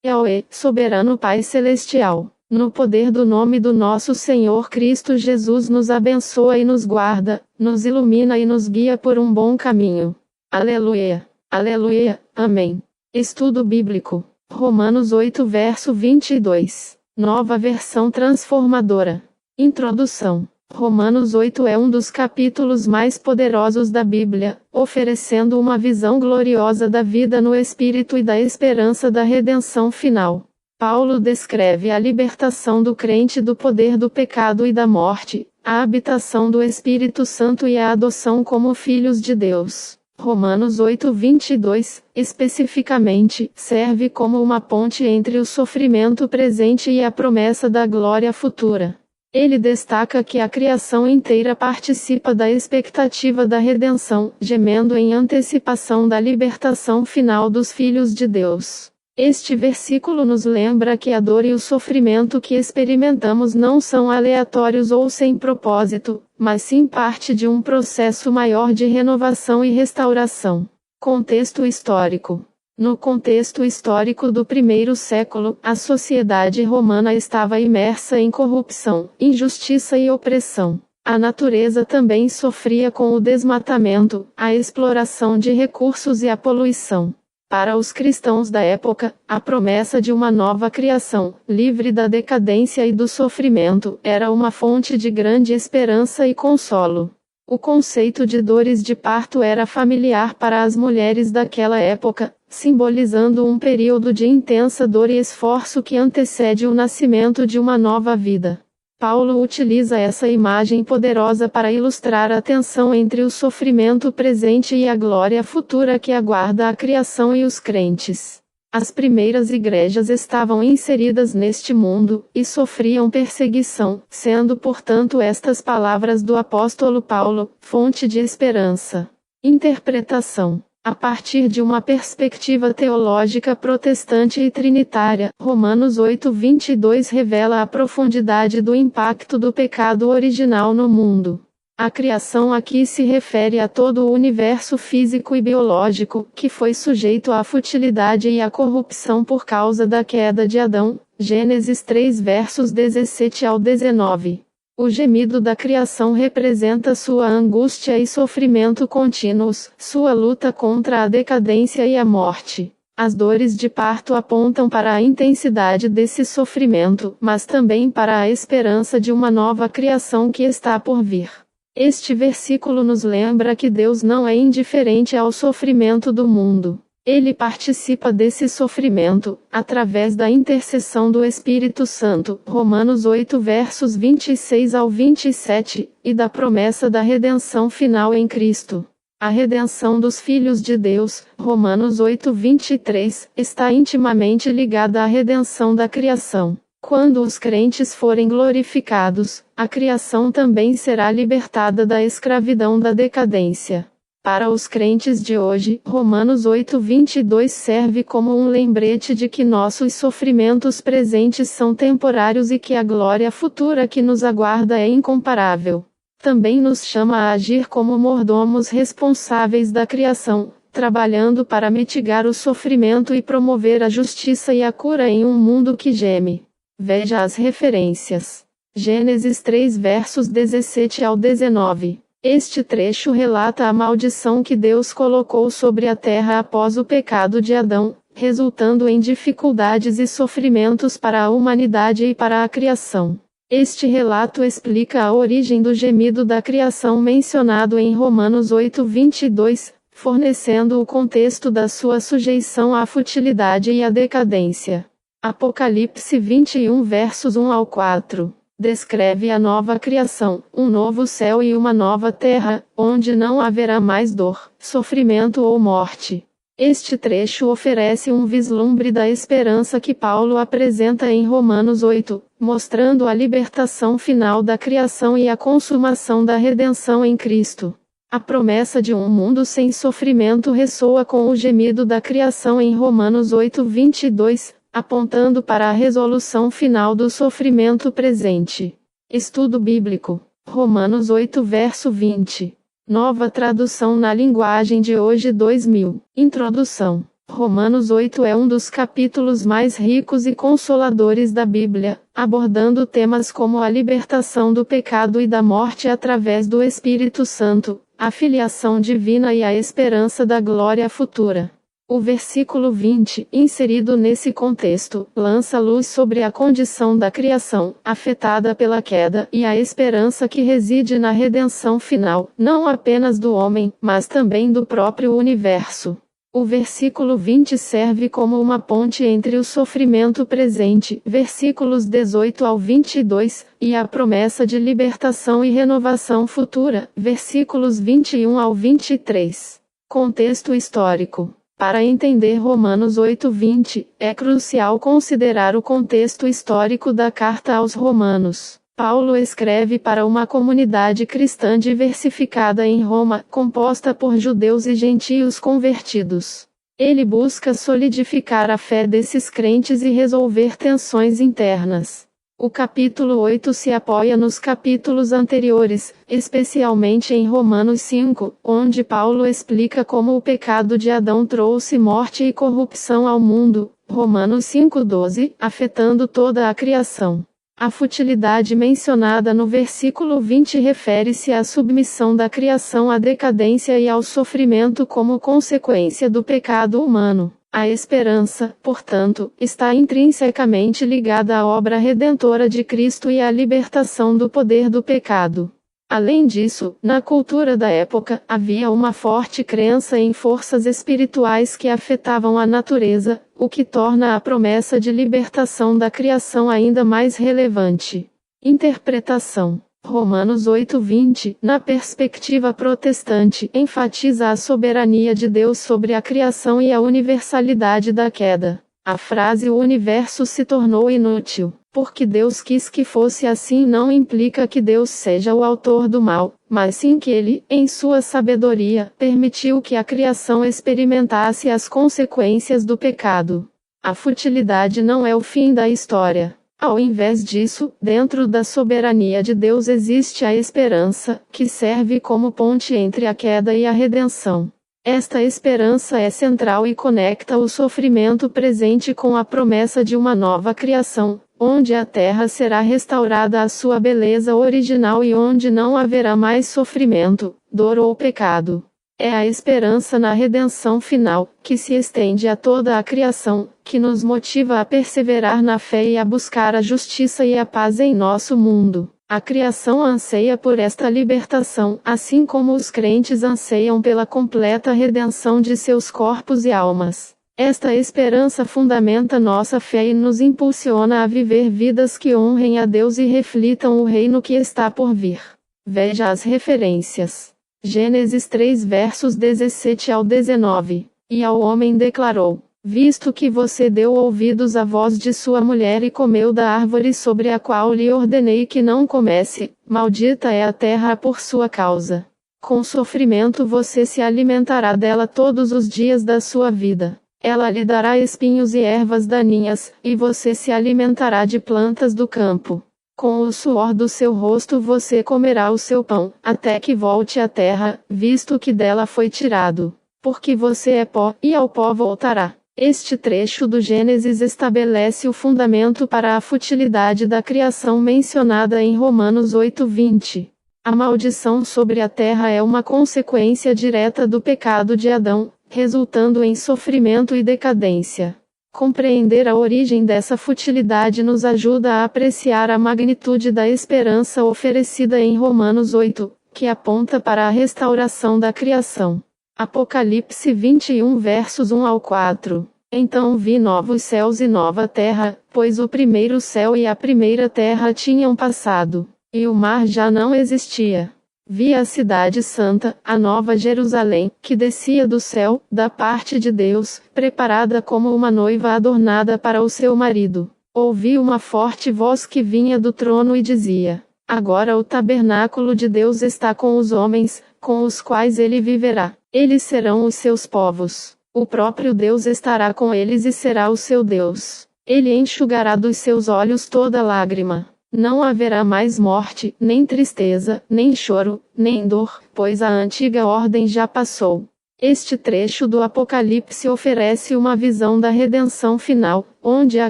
Yahweh, soberano Pai Celestial, no poder do nome do nosso Senhor Cristo Jesus, nos abençoa e nos guarda, nos ilumina e nos guia por um bom caminho. Aleluia, aleluia, amém. Estudo bíblico, Romanos 8 verso 22, nova versão transformadora. Introdução. Romanos 8 é um dos capítulos mais poderosos da Bíblia, oferecendo uma visão gloriosa da vida no Espírito e da esperança da redenção final. Paulo descreve a libertação do crente do poder do pecado e da morte, a habitação do Espírito Santo e a adoção como filhos de Deus. Romanos 8:22, especificamente, serve como uma ponte entre o sofrimento presente e a promessa da glória futura. Ele destaca que a criação inteira participa da expectativa da redenção, gemendo em antecipação da libertação final dos filhos de Deus. Este versículo nos lembra que a dor e o sofrimento que experimentamos não são aleatórios ou sem propósito, mas sim parte de um processo maior de renovação e restauração. Contexto histórico. No contexto histórico do primeiro século, a sociedade romana estava imersa em corrupção, injustiça e opressão. A natureza também sofria com o desmatamento, a exploração de recursos e a poluição. Para os cristãos da época, a promessa de uma nova criação, livre da decadência e do sofrimento, era uma fonte de grande esperança e consolo. O conceito de dores de parto era familiar para as mulheres daquela época, simbolizando um período de intensa dor e esforço que antecede o nascimento de uma nova vida. Paulo utiliza essa imagem poderosa para ilustrar a tensão entre o sofrimento presente e a glória futura que aguarda a criação e os crentes. As primeiras igrejas estavam inseridas neste mundo, e sofriam perseguição, sendo portanto estas palavras do apóstolo Paulo, fonte de esperança. Interpretação. A partir de uma perspectiva teológica protestante e trinitária, Romanos 8:22 revela a profundidade do impacto do pecado original no mundo. A criação aqui se refere a todo o universo físico e biológico, que foi sujeito à futilidade e à corrupção por causa da queda de Adão. Gênesis 3 versos 17 ao 19. O gemido da criação representa sua angústia e sofrimento contínuos, sua luta contra a decadência e a morte. As dores de parto apontam para a intensidade desse sofrimento, mas também para a esperança de uma nova criação que está por vir. Este versículo nos lembra que Deus não é indiferente ao sofrimento do mundo. Ele participa desse sofrimento, através da intercessão do Espírito Santo, Romanos 8 versos 26 ao 27, e da promessa da redenção final em Cristo. A redenção dos filhos de Deus, Romanos 8:23, está intimamente ligada à redenção da criação. Quando os crentes forem glorificados, a criação também será libertada da escravidão da decadência. Para os crentes de hoje, Romanos 8:22 serve como um lembrete de que nossos sofrimentos presentes são temporários e que a glória futura que nos aguarda é incomparável. Também nos chama a agir como mordomos responsáveis da criação, trabalhando para mitigar o sofrimento e promover a justiça e a cura em um mundo que geme. Veja as referências. Gênesis 3 versos 17 ao 19. Este trecho relata a maldição que Deus colocou sobre a terra após o pecado de Adão, resultando em dificuldades e sofrimentos para a humanidade e para a criação. Este relato explica a origem do gemido da criação mencionado em Romanos 8:22, fornecendo o contexto da sua sujeição à futilidade e à decadência. Apocalipse 21 versos 1 ao 4. Descreve a nova criação, um novo céu e uma nova terra, onde não haverá mais dor, sofrimento ou morte. Este trecho oferece um vislumbre da esperança que Paulo apresenta em Romanos 8, mostrando a libertação final da criação e a consumação da redenção em Cristo. A promessa de um mundo sem sofrimento ressoa com o gemido da criação em Romanos 8:22, apontando para a resolução final do sofrimento presente. Estudo bíblico. Romanos 8 verso 20. Nova tradução na linguagem de hoje 2000. Introdução. Romanos 8 é um dos capítulos mais ricos e consoladores da Bíblia, abordando temas como a libertação do pecado e da morte através do Espírito Santo, a filiação divina e a esperança da glória futura. O versículo 20, inserido nesse contexto, lança luz sobre a condição da criação, afetada pela queda, e a esperança que reside na redenção final, não apenas do homem, mas também do próprio universo. O versículo 20 serve como uma ponte entre o sofrimento presente, versículos 18 ao 22, e a promessa de libertação e renovação futura, versículos 21 ao 23. Contexto histórico. Para entender Romanos 8:20, é crucial considerar o contexto histórico da carta aos Romanos. Paulo escreve para uma comunidade cristã diversificada em Roma, composta por judeus e gentios convertidos. Ele busca solidificar a fé desses crentes e resolver tensões internas. O capítulo 8 se apoia nos capítulos anteriores, especialmente em Romanos 5, onde Paulo explica como o pecado de Adão trouxe morte e corrupção ao mundo, Romanos 5:12, afetando toda a criação. A futilidade mencionada no versículo 20 refere-se à submissão da criação à decadência e ao sofrimento como consequência do pecado humano. A esperança, portanto, está intrinsecamente ligada à obra redentora de Cristo e à libertação do poder do pecado. Além disso, na cultura da época, havia uma forte crença em forças espirituais que afetavam a natureza, o que torna a promessa de libertação da criação ainda mais relevante. Interpretação. Romanos 8:20, na perspectiva protestante, enfatiza a soberania de Deus sobre a criação e a universalidade da queda. A frase "o universo se tornou inútil, porque Deus quis que fosse assim" não implica que Deus seja o autor do mal, mas sim que ele, em sua sabedoria, permitiu que a criação experimentasse as consequências do pecado. A futilidade não é o fim da história. Ao invés disso, dentro da soberania de Deus existe a esperança, que serve como ponte entre a queda e a redenção. Esta esperança é central e conecta o sofrimento presente com a promessa de uma nova criação, onde a terra será restaurada à sua beleza original e onde não haverá mais sofrimento, dor ou pecado. É a esperança na redenção final, que se estende a toda a criação, que nos motiva a perseverar na fé e a buscar a justiça e a paz em nosso mundo. A criação anseia por esta libertação, assim como os crentes anseiam pela completa redenção de seus corpos e almas. Esta esperança fundamenta nossa fé e nos impulsiona a viver vidas que honrem a Deus e reflitam o reino que está por vir. Veja as referências. Gênesis 3 versos 17 ao 19. E ao homem declarou: visto que você deu ouvidos à voz de sua mulher e comeu da árvore sobre a qual lhe ordenei que não comesse, maldita é a terra por sua causa. Com sofrimento você se alimentará dela todos os dias da sua vida. Ela lhe dará espinhos e ervas daninhas, e você se alimentará de plantas do campo. Com o suor do seu rosto você comerá o seu pão, até que volte à terra, visto que dela foi tirado. Porque você é pó, e ao pó voltará. Este trecho do Gênesis estabelece o fundamento para a futilidade da criação mencionada em Romanos 8:20. A maldição sobre a terra é uma consequência direta do pecado de Adão, resultando em sofrimento e decadência. Compreender a origem dessa futilidade nos ajuda a apreciar a magnitude da esperança oferecida em Romanos 8, que aponta para a restauração da criação. Apocalipse 21 versos 1 ao 4. Então vi novos céus e nova terra, pois o primeiro céu e a primeira terra tinham passado, e o mar já não existia. Vi a cidade santa, a nova Jerusalém, que descia do céu, da parte de Deus, preparada como uma noiva adornada para o seu marido. Ouvi uma forte voz que vinha do trono e dizia: agora o tabernáculo de Deus está com os homens, com os quais ele viverá. Eles serão os seus povos. O próprio Deus estará com eles e será o seu Deus. Ele enxugará dos seus olhos toda lágrima. Não haverá mais morte, nem tristeza, nem choro, nem dor, pois a antiga ordem já passou. Este trecho do Apocalipse oferece uma visão da redenção final, onde a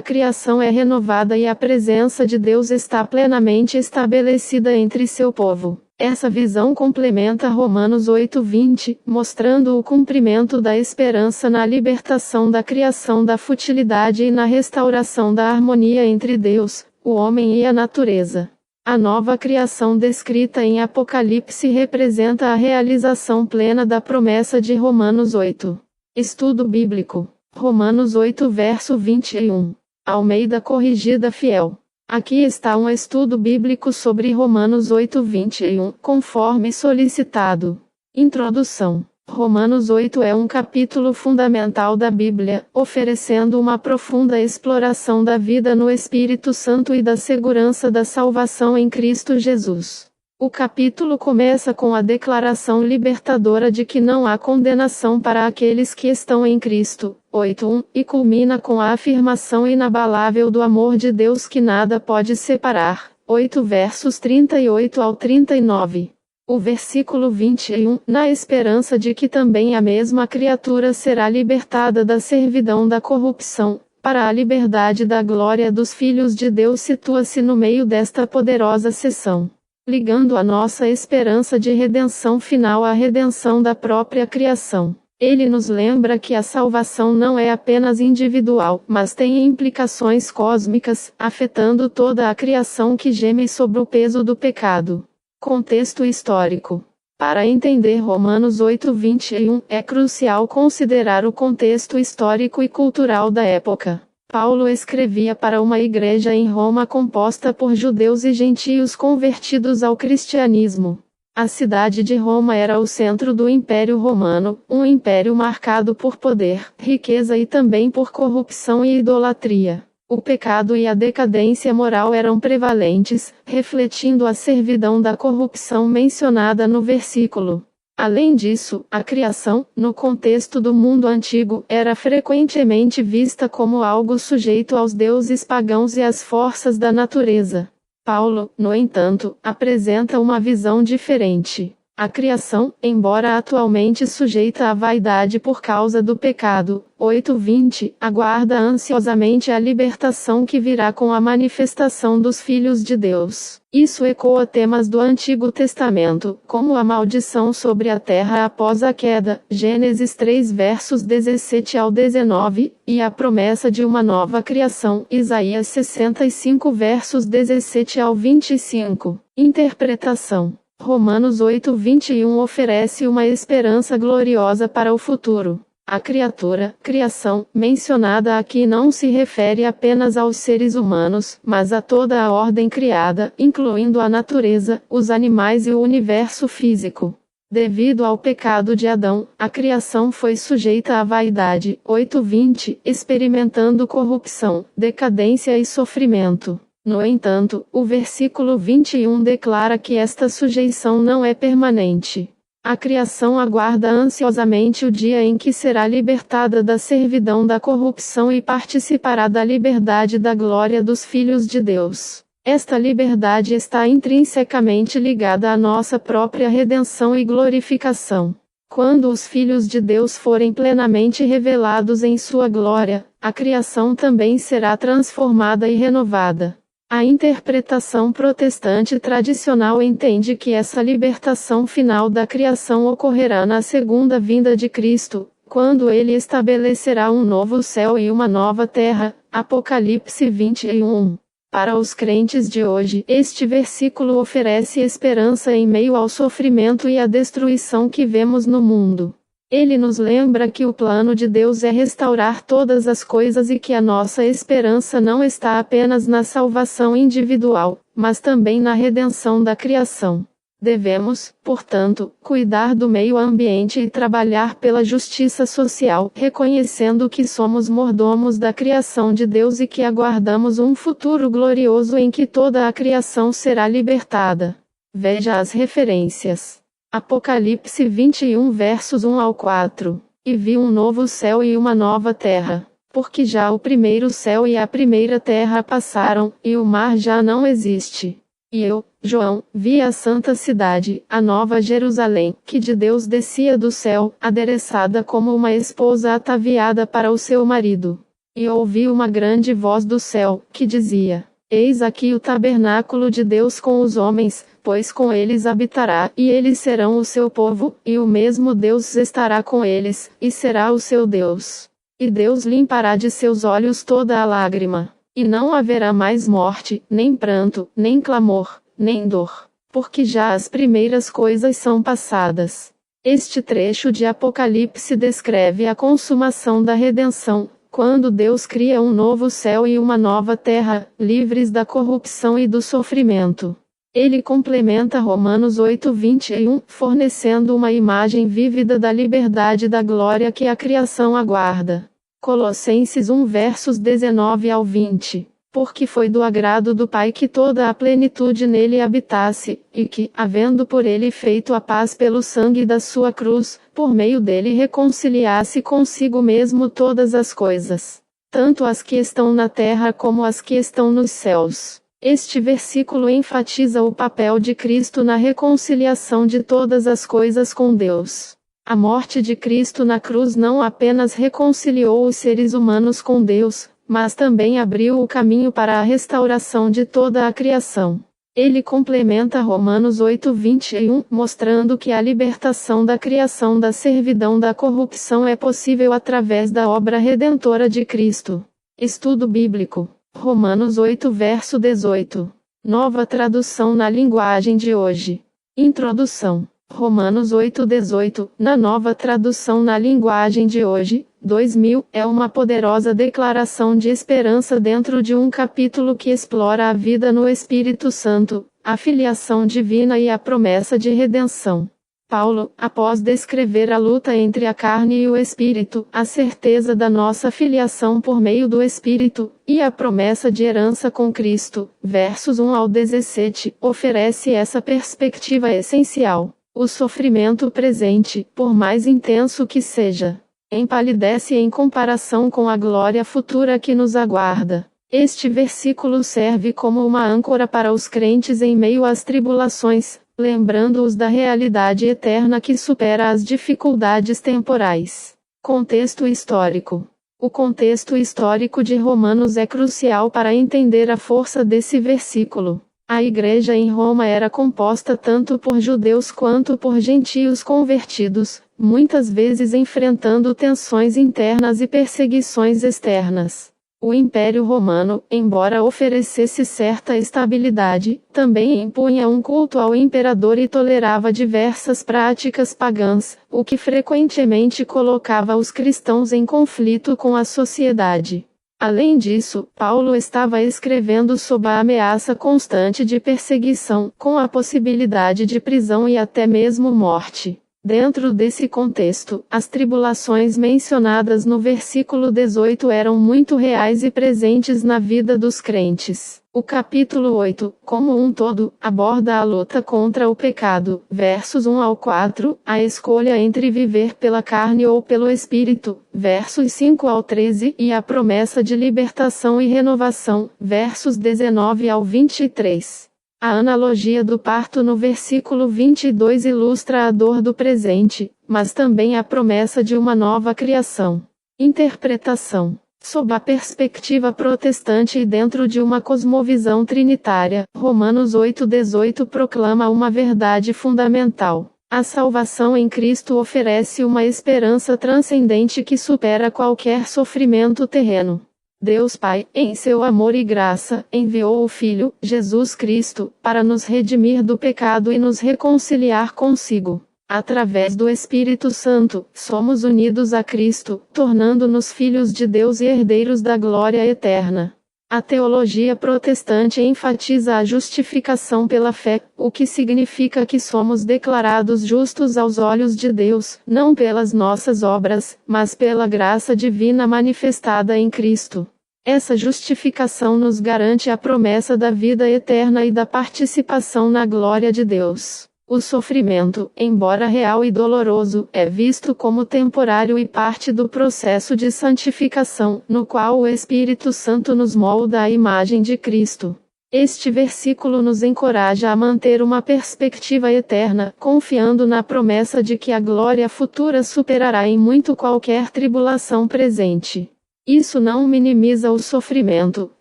criação é renovada e a presença de Deus está plenamente estabelecida entre seu povo. Essa visão complementa Romanos 8:20, mostrando o cumprimento da esperança na libertação da criação da futilidade e na restauração da harmonia entre Deus, o homem e a natureza. A nova criação descrita em Apocalipse representa a realização plena da promessa de Romanos 8. Estudo bíblico. Romanos 8 verso 21. Almeida Corrigida Fiel. Aqui está um estudo bíblico sobre Romanos 8:21, conforme solicitado. Introdução. Romanos 8 é um capítulo fundamental da Bíblia, oferecendo uma profunda exploração da vida no Espírito Santo e da segurança da salvação em Cristo Jesus. O capítulo começa com a declaração libertadora de que não há condenação para aqueles que estão em Cristo, 8:1, e culmina com a afirmação inabalável do amor de Deus que nada pode separar, 8 versos 38 ao 39. O versículo 21, na esperança de que também a mesma criatura será libertada da servidão da corrupção, para a liberdade da glória dos filhos de Deus, situa-se no meio desta poderosa seção, ligando a nossa esperança de redenção final à redenção da própria criação. Ele nos lembra que a salvação não é apenas individual, mas tem implicações cósmicas, afetando toda a criação que geme sob o peso do pecado. Contexto histórico. Para entender Romanos 8:21, é crucial considerar o contexto histórico e cultural da época. Paulo escrevia para uma igreja em Roma composta por judeus e gentios convertidos ao cristianismo. A cidade de Roma era o centro do Império Romano, um império marcado por poder, riqueza e também por corrupção e idolatria. O pecado e a decadência moral eram prevalentes, refletindo a servidão da corrupção mencionada no versículo. Além disso, a criação, no contexto do mundo antigo, era frequentemente vista como algo sujeito aos deuses pagãos e às forças da natureza. Paulo, no entanto, apresenta uma visão diferente. A criação, embora atualmente sujeita à vaidade por causa do pecado, 8:20, aguarda ansiosamente a libertação que virá com a manifestação dos filhos de Deus. Isso ecoa temas do Antigo Testamento, como a maldição sobre a terra após a queda, Gênesis 3 versos 17 ao 19, e a promessa de uma nova criação, Isaías 65 versos 17 ao 25. Interpretação. Romanos 8:21 oferece uma esperança gloriosa para o futuro. A criação, mencionada aqui não se refere apenas aos seres humanos, mas a toda a ordem criada, incluindo a natureza, os animais e o universo físico. Devido ao pecado de Adão, a criação foi sujeita à vaidade, 8:20, experimentando corrupção, decadência e sofrimento. No entanto, o versículo 21 declara que esta sujeição não é permanente. A criação aguarda ansiosamente o dia em que será libertada da servidão da corrupção e participará da liberdade da glória dos filhos de Deus. Esta liberdade está intrinsecamente ligada à nossa própria redenção e glorificação. Quando os filhos de Deus forem plenamente revelados em sua glória, a criação também será transformada e renovada. A interpretação protestante tradicional entende que essa libertação final da criação ocorrerá na segunda vinda de Cristo, quando ele estabelecerá um novo céu e uma nova terra. Apocalipse 21. Para os crentes de hoje, este versículo oferece esperança em meio ao sofrimento e à destruição que vemos no mundo. Ele nos lembra que o plano de Deus é restaurar todas as coisas e que a nossa esperança não está apenas na salvação individual, mas também na redenção da criação. Devemos, portanto, cuidar do meio ambiente e trabalhar pela justiça social, reconhecendo que somos mordomos da criação de Deus e que aguardamos um futuro glorioso em que toda a criação será libertada. Veja as referências. Apocalipse 21 versos 1 ao 4. E vi um novo céu e uma nova terra, porque já o primeiro céu e a primeira terra passaram, e o mar já não existe. E eu, João, vi a santa cidade, a nova Jerusalém, que de Deus descia do céu, adereçada como uma esposa ataviada para o seu marido. E ouvi uma grande voz do céu, que dizia: Eis aqui o tabernáculo de Deus com os homens, pois com eles habitará, e eles serão o seu povo, e o mesmo Deus estará com eles, e será o seu Deus. E Deus limpará de seus olhos toda a lágrima. E não haverá mais morte, nem pranto, nem clamor, nem dor, porque já as primeiras coisas são passadas. Este trecho de Apocalipse descreve a consumação da redenção, quando Deus cria um novo céu e uma nova terra, livres da corrupção e do sofrimento. Ele complementa Romanos 8:21, fornecendo uma imagem vívida da liberdade e da glória que a criação aguarda. Colossenses 1 versos 19 ao 20. Porque foi do agrado do Pai que toda a plenitude nele habitasse, e que, havendo por ele feito a paz pelo sangue da sua cruz, por meio dele reconciliasse consigo mesmo todas as coisas, tanto as que estão na terra como as que estão nos céus. Este versículo enfatiza o papel de Cristo na reconciliação de todas as coisas com Deus. A morte de Cristo na cruz não apenas reconciliou os seres humanos com Deus, mas também abriu o caminho para a restauração de toda a criação. Ele complementa Romanos 8:21, mostrando que a libertação da criação da servidão da corrupção é possível através da obra redentora de Cristo. Estudo bíblico. Romanos 8 verso 18. Nova tradução na linguagem de hoje. Introdução. Romanos 8:18, na nova tradução na linguagem de hoje, 2000, é uma poderosa declaração de esperança dentro de um capítulo que explora a vida no Espírito Santo, a filiação divina e a promessa de redenção. Paulo, após descrever a luta entre a carne e o Espírito, a certeza da nossa filiação por meio do Espírito, e a promessa de herança com Cristo, versos 1 ao 17, oferece essa perspectiva essencial. O sofrimento presente, por mais intenso que seja, empalidece em comparação com a glória futura que nos aguarda. Este versículo serve como uma âncora para os crentes em meio às tribulações, lembrando-os da realidade eterna que supera as dificuldades temporais. Contexto histórico. O contexto histórico de Romanos é crucial para entender a força desse versículo. A igreja em Roma era composta tanto por judeus quanto por gentios convertidos, muitas vezes enfrentando tensões internas e perseguições externas. O Império Romano, embora oferecesse certa estabilidade, também impunha um culto ao imperador e tolerava diversas práticas pagãs, o que frequentemente colocava os cristãos em conflito com a sociedade. Além disso, Paulo estava escrevendo sob a ameaça constante de perseguição, com a possibilidade de prisão e até mesmo morte. Dentro desse contexto, as tribulações mencionadas no versículo 18 eram muito reais e presentes na vida dos crentes. O capítulo 8, como um todo, aborda a luta contra o pecado, versos 1 ao 4, a escolha entre viver pela carne ou pelo Espírito, versos 5 ao 13, e a promessa de libertação e renovação, versos 19 ao 23. A analogia do parto no versículo 22 ilustra a dor do presente, mas também a promessa de uma nova criação. Interpretação. Sob a perspectiva protestante e dentro de uma cosmovisão trinitária, Romanos 8:18 proclama uma verdade fundamental. A salvação em Cristo oferece uma esperança transcendente que supera qualquer sofrimento terreno. Deus Pai, em seu amor e graça, enviou o Filho, Jesus Cristo, para nos redimir do pecado e nos reconciliar consigo. Através do Espírito Santo, somos unidos a Cristo, tornando-nos filhos de Deus e herdeiros da glória eterna. A teologia protestante enfatiza a justificação pela fé, o que significa que somos declarados justos aos olhos de Deus, não pelas nossas obras, mas pela graça divina manifestada em Cristo. Essa justificação nos garante a promessa da vida eterna e da participação na glória de Deus. O sofrimento, embora real e doloroso, é visto como temporário e parte do processo de santificação, no qual o Espírito Santo nos molda à imagem de Cristo. Este versículo nos encoraja a manter uma perspectiva eterna, confiando na promessa de que a glória futura superará em muito qualquer tribulação presente. Isso não minimiza o sofrimento,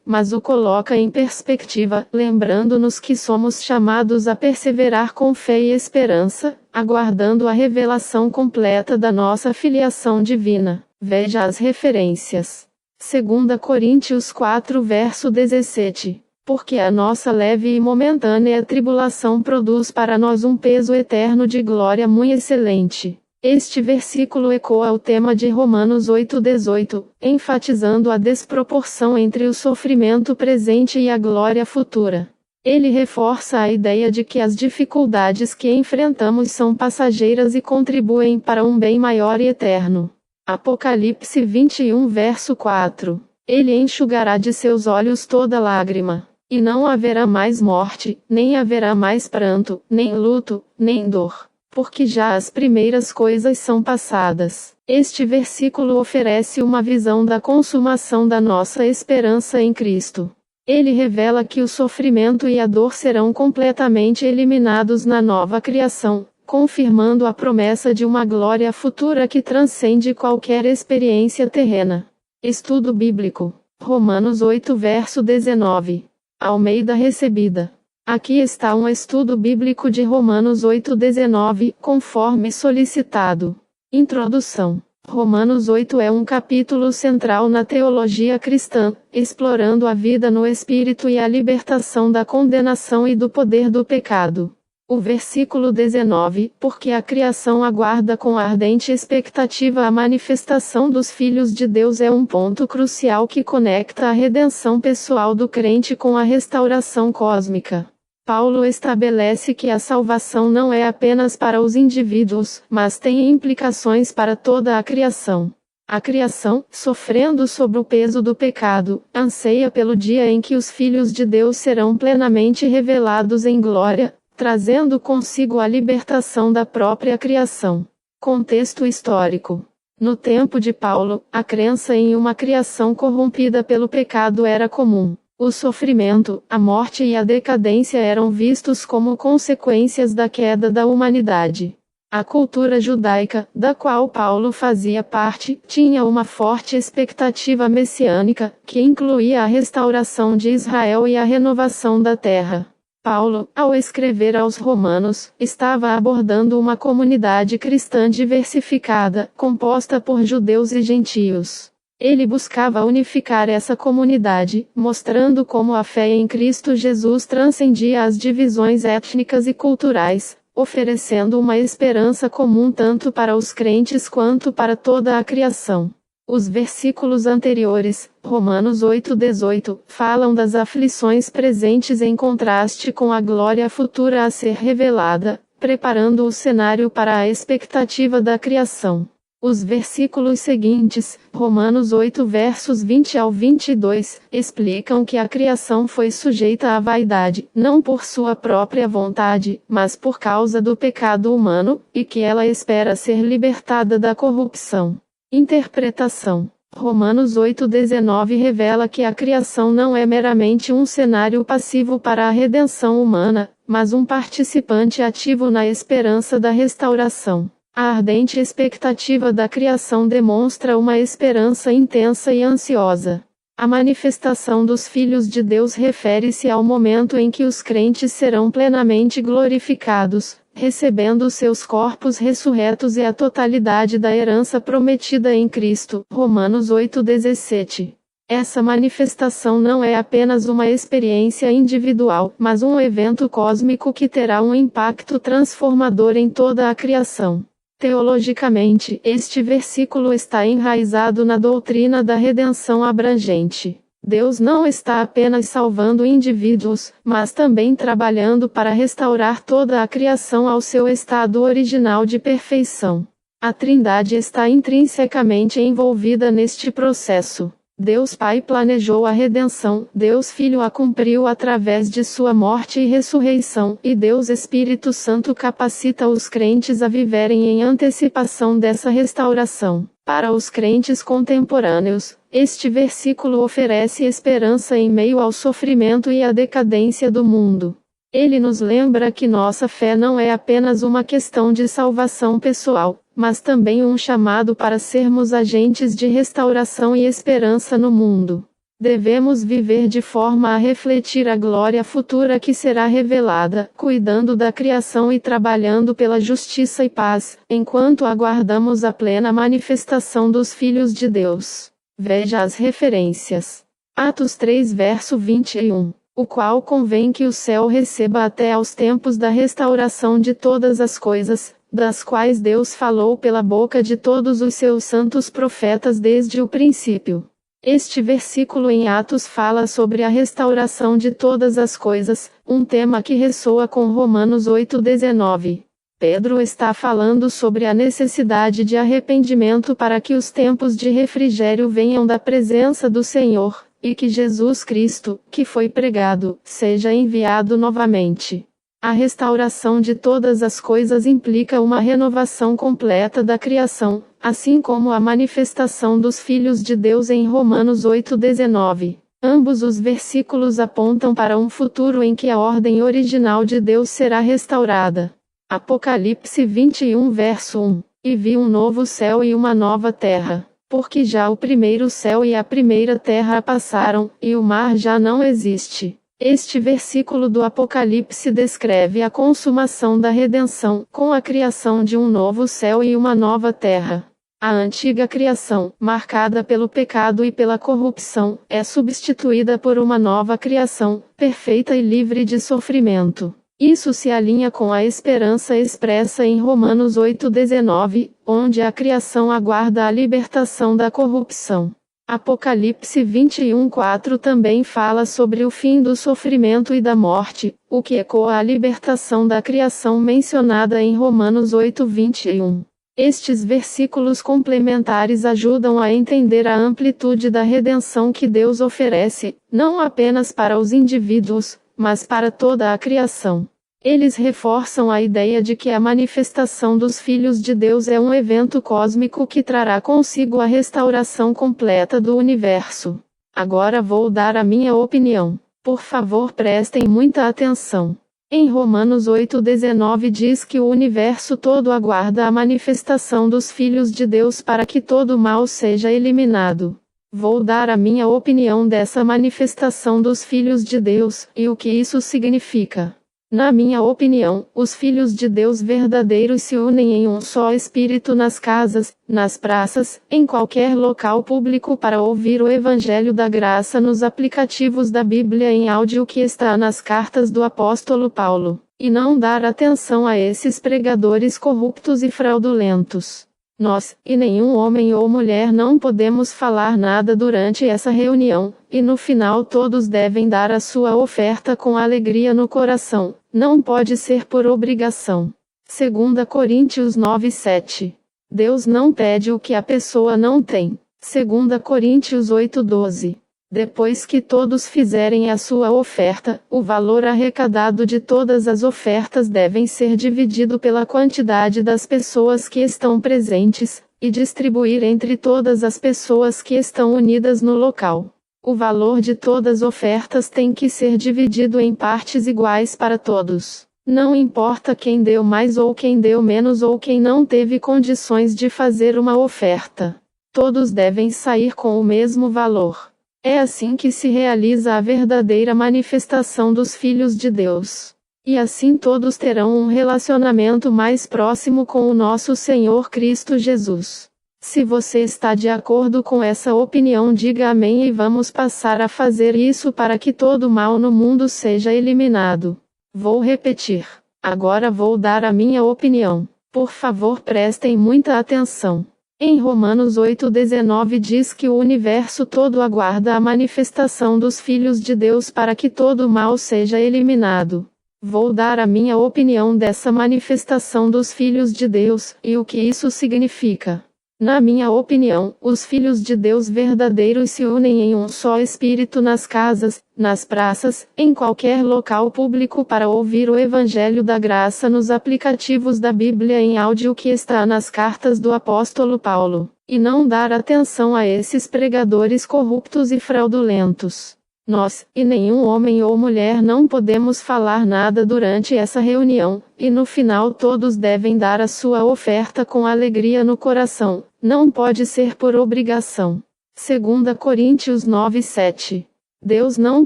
mas o coloca em perspectiva, lembrando-nos que somos chamados a perseverar com fé e esperança, aguardando a revelação completa da nossa filiação divina. Veja as referências. 2 Coríntios 4 verso 17. Porque a nossa leve e momentânea tribulação produz para nós um peso eterno de glória muito excelente. Este versículo ecoa o tema de Romanos 8:18, enfatizando a desproporção entre o sofrimento presente e a glória futura. Ele reforça a ideia de que as dificuldades que enfrentamos são passageiras e contribuem para um bem maior e eterno. Apocalipse 21 verso 4. Ele enxugará de seus olhos toda lágrima. E não haverá mais morte, nem haverá mais pranto, nem luto, nem dor. Porque já as primeiras coisas são passadas. Este versículo oferece uma visão da consumação da nossa esperança em Cristo. Ele revela que o sofrimento e a dor serão completamente eliminados na nova criação, confirmando a promessa de uma glória futura que transcende qualquer experiência terrena. Estudo bíblico. Romanos 8 verso 19. Almeida recebida. Aqui está um estudo bíblico de Romanos 8:19, conforme solicitado. Introdução. Romanos 8 é um capítulo central na teologia cristã, explorando a vida no Espírito e a libertação da condenação e do poder do pecado. O versículo 19, porque a criação aguarda com ardente expectativa a manifestação dos filhos de Deus, é um ponto crucial que conecta a redenção pessoal do crente com a restauração cósmica. Paulo estabelece que a salvação não é apenas para os indivíduos, mas tem implicações para toda a criação. A criação, sofrendo sob o peso do pecado, anseia pelo dia em que os filhos de Deus serão plenamente revelados em glória, trazendo consigo a libertação da própria criação. Contexto histórico. No tempo de Paulo, a crença em uma criação corrompida pelo pecado era comum. O sofrimento, a morte e a decadência eram vistos como consequências da queda da humanidade. A cultura judaica, da qual Paulo fazia parte, tinha uma forte expectativa messiânica, que incluía a restauração de Israel e a renovação da terra. Paulo, ao escrever aos Romanos, estava abordando uma comunidade cristã diversificada, composta por judeus e gentios. Ele buscava unificar essa comunidade, mostrando como a fé em Cristo Jesus transcendia as divisões étnicas e culturais, oferecendo uma esperança comum tanto para os crentes quanto para toda a criação. Os versículos anteriores, Romanos 8:18, falam das aflições presentes em contraste com a glória futura a ser revelada, preparando o cenário para a expectativa da criação. Os versículos seguintes, Romanos 8 versos 20 ao 22, explicam que a criação foi sujeita à vaidade, não por sua própria vontade, mas por causa do pecado humano, e que ela espera ser libertada da corrupção. Interpretação. Romanos 8:19 revela que a criação não é meramente um cenário passivo para a redenção humana, mas um participante ativo na esperança da restauração. A ardente expectativa da criação demonstra uma esperança intensa e ansiosa. A manifestação dos filhos de Deus refere-se ao momento em que os crentes serão plenamente glorificados, recebendo seus corpos ressurretos e a totalidade da herança prometida em Cristo. Romanos 8:17. Essa manifestação não é apenas uma experiência individual, mas um evento cósmico que terá um impacto transformador em toda a criação. Teologicamente, este versículo está enraizado na doutrina da redenção abrangente. Deus não está apenas salvando indivíduos, mas também trabalhando para restaurar toda a criação ao seu estado original de perfeição. A Trindade está intrinsecamente envolvida neste processo. Deus Pai planejou a redenção, Deus Filho a cumpriu através de sua morte e ressurreição, e Deus Espírito Santo capacita os crentes a viverem em antecipação dessa restauração. Para os crentes contemporâneos, Este versículo oferece esperança em meio ao sofrimento e à decadência do mundo. Ele nos lembra que nossa fé não é apenas uma questão de salvação pessoal, mas também um chamado para sermos agentes de restauração e esperança no mundo. Devemos viver de forma a refletir a glória futura que será revelada, cuidando da criação e trabalhando pela justiça e paz, enquanto aguardamos a plena manifestação dos filhos de Deus. Veja as referências. Atos 3 verso 21. O qual convém que o céu receba até aos tempos da restauração de todas as coisas, das quais Deus falou pela boca de todos os seus santos profetas desde o princípio. Este versículo em Atos fala sobre a restauração de todas as coisas, um tema que ressoa com Romanos 8:19. Pedro está falando sobre a necessidade de arrependimento para que os tempos de refrigério venham da presença do Senhor, e que Jesus Cristo, que foi pregado, seja enviado novamente. A restauração de todas as coisas implica uma renovação completa da criação, assim como a manifestação dos filhos de Deus em Romanos 8:19. Ambos os versículos apontam para um futuro em que a ordem original de Deus será restaurada. Apocalipse 21 verso 1. E vi um novo céu e uma nova terra, porque já o primeiro céu e a primeira terra passaram, e o mar já não existe. Este versículo do Apocalipse descreve a consumação da redenção, com a criação de um novo céu e uma nova terra. A antiga criação, marcada pelo pecado e pela corrupção, é substituída por uma nova criação, perfeita e livre de sofrimento. Isso se alinha com a esperança expressa em Romanos 8:19, onde a criação aguarda a libertação da corrupção. Apocalipse 21:4 também fala sobre o fim do sofrimento e da morte, o que ecoa a libertação da criação mencionada em Romanos 8:21. Estes versículos complementares ajudam a entender a amplitude da redenção que Deus oferece, não apenas para os indivíduos, mas para toda a criação. Eles reforçam a ideia de que a manifestação dos filhos de Deus é um evento cósmico que trará consigo a restauração completa do universo. Agora vou dar a minha opinião. Por favor, prestem muita atenção. Em Romanos 8:19 diz que o universo todo aguarda a manifestação dos filhos de Deus para que todo o mal seja eliminado. Vou dar a minha opinião dessa manifestação dos filhos de Deus, e o que isso significa. Na minha opinião, os filhos de Deus verdadeiros se unem em um só espírito nas casas, nas praças, em qualquer local público para ouvir o Evangelho da Graça nos aplicativos da Bíblia em áudio que está nas cartas do apóstolo Paulo, e não dar atenção a esses pregadores corruptos e fraudulentos. Nós, e nenhum homem ou mulher não podemos falar nada durante essa reunião, e no final todos devem dar a sua oferta com alegria no coração, não pode ser por obrigação. 2 Coríntios 9:7. Deus não pede o que a pessoa não tem. 2 Coríntios 8:12. Depois que todos fizerem a sua oferta, o valor arrecadado de todas as ofertas devem ser dividido pela quantidade das pessoas que estão presentes, e distribuir entre todas as pessoas que estão unidas no local. O valor de todas as ofertas tem que ser dividido em partes iguais para todos. Não importa quem deu mais ou quem deu menos ou quem não teve condições de fazer uma oferta. Todos devem sair com o mesmo valor. É assim que se realiza a verdadeira manifestação dos filhos de Deus. E assim todos terão um relacionamento mais próximo com o nosso Senhor Cristo Jesus. Se você está de acordo com essa opinião, diga amém e vamos passar a fazer isso para que todo mal no mundo seja eliminado. Vou repetir. Agora vou dar a minha opinião. Por favor, prestem muita atenção. Em Romanos 8:19 diz que o universo todo aguarda a manifestação dos filhos de Deus para que todo o mal seja eliminado. Vou dar a minha opinião dessa manifestação dos filhos de Deus, e o que isso significa. Na minha opinião, os filhos de Deus verdadeiros se unem em um só espírito nas casas, nas praças, em qualquer local público para ouvir o Evangelho da Graça nos aplicativos da Bíblia em áudio que está nas cartas do apóstolo Paulo, e não dar atenção a esses pregadores corruptos e fraudulentos. Nós, e nenhum homem ou mulher não podemos falar nada durante essa reunião, e no final todos devem dar a sua oferta com alegria no coração, não pode ser por obrigação. 2 Coríntios 9:7. Deus não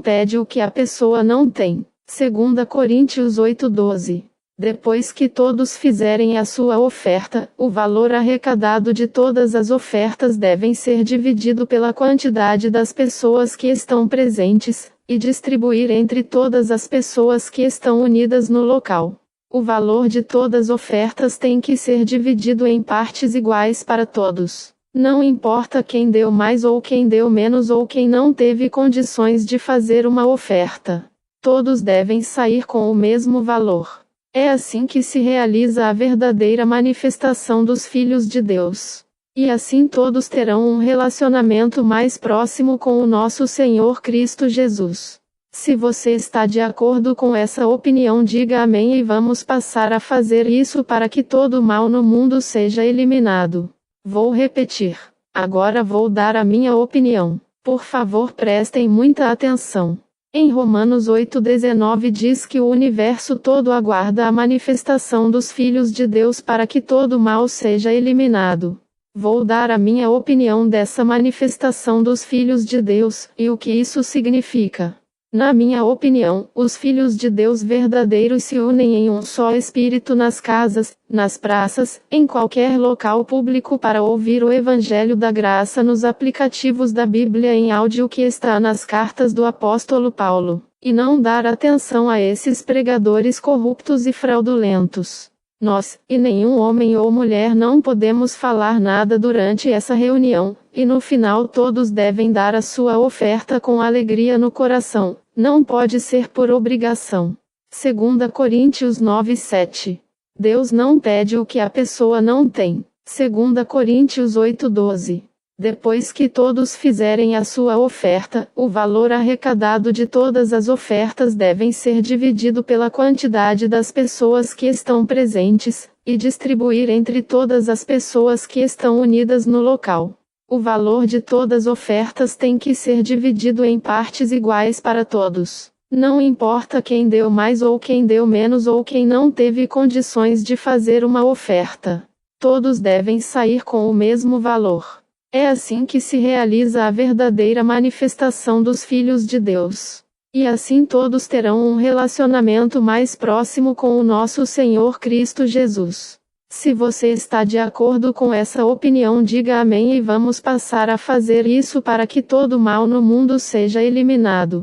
pede o que a pessoa não tem. 2 Coríntios 8:12. Depois que todos fizerem a sua oferta, o valor arrecadado de todas as ofertas devem ser dividido pela quantidade das pessoas que estão presentes, e distribuir entre todas as pessoas que estão unidas no local. O valor de todas as ofertas tem que ser dividido em partes iguais para todos. Não importa quem deu mais ou quem deu menos ou quem não teve condições de fazer uma oferta. Todos devem sair com o mesmo valor. É assim que se realiza a verdadeira manifestação dos filhos de Deus. E assim todos terão um relacionamento mais próximo com o nosso Senhor Cristo Jesus. Se você está de acordo com essa opinião, diga amém e vamos passar a fazer isso para que todo o mal no mundo seja eliminado. Vou repetir. Agora vou dar a minha opinião. Por favor, prestem muita atenção. Em Romanos 8:19 diz que o universo todo aguarda a manifestação dos filhos de Deus para que todo mal seja eliminado. Vou dar a minha opinião dessa manifestação dos filhos de Deus, e o que isso significa. Na minha opinião, os filhos de Deus verdadeiros se unem em um só espírito nas casas, nas praças, em qualquer local público para ouvir o Evangelho da Graça nos aplicativos da Bíblia em áudio que está nas cartas do apóstolo Paulo, e não dar atenção a esses pregadores corruptos e fraudulentos. Nós, e nenhum homem ou mulher não podemos falar nada durante essa reunião, e no final todos devem dar a sua oferta com alegria no coração, não pode ser por obrigação. 2 Coríntios 9:7. Deus não pede o que a pessoa não tem. 2 Coríntios 8:12. Depois que todos fizerem a sua oferta, o valor arrecadado de todas as ofertas devem ser dividido pela quantidade das pessoas que estão presentes, e distribuir entre todas as pessoas que estão unidas no local. O valor de todas as ofertas tem que ser dividido em partes iguais para todos. Não importa quem deu mais ou quem deu menos ou quem não teve condições de fazer uma oferta. Todos devem sair com o mesmo valor. É assim que se realiza a verdadeira manifestação dos filhos de Deus. E assim todos terão um relacionamento mais próximo com o nosso Senhor Cristo Jesus. Se você está de acordo com essa opinião, diga amém e vamos passar a fazer isso para que todo mal no mundo seja eliminado.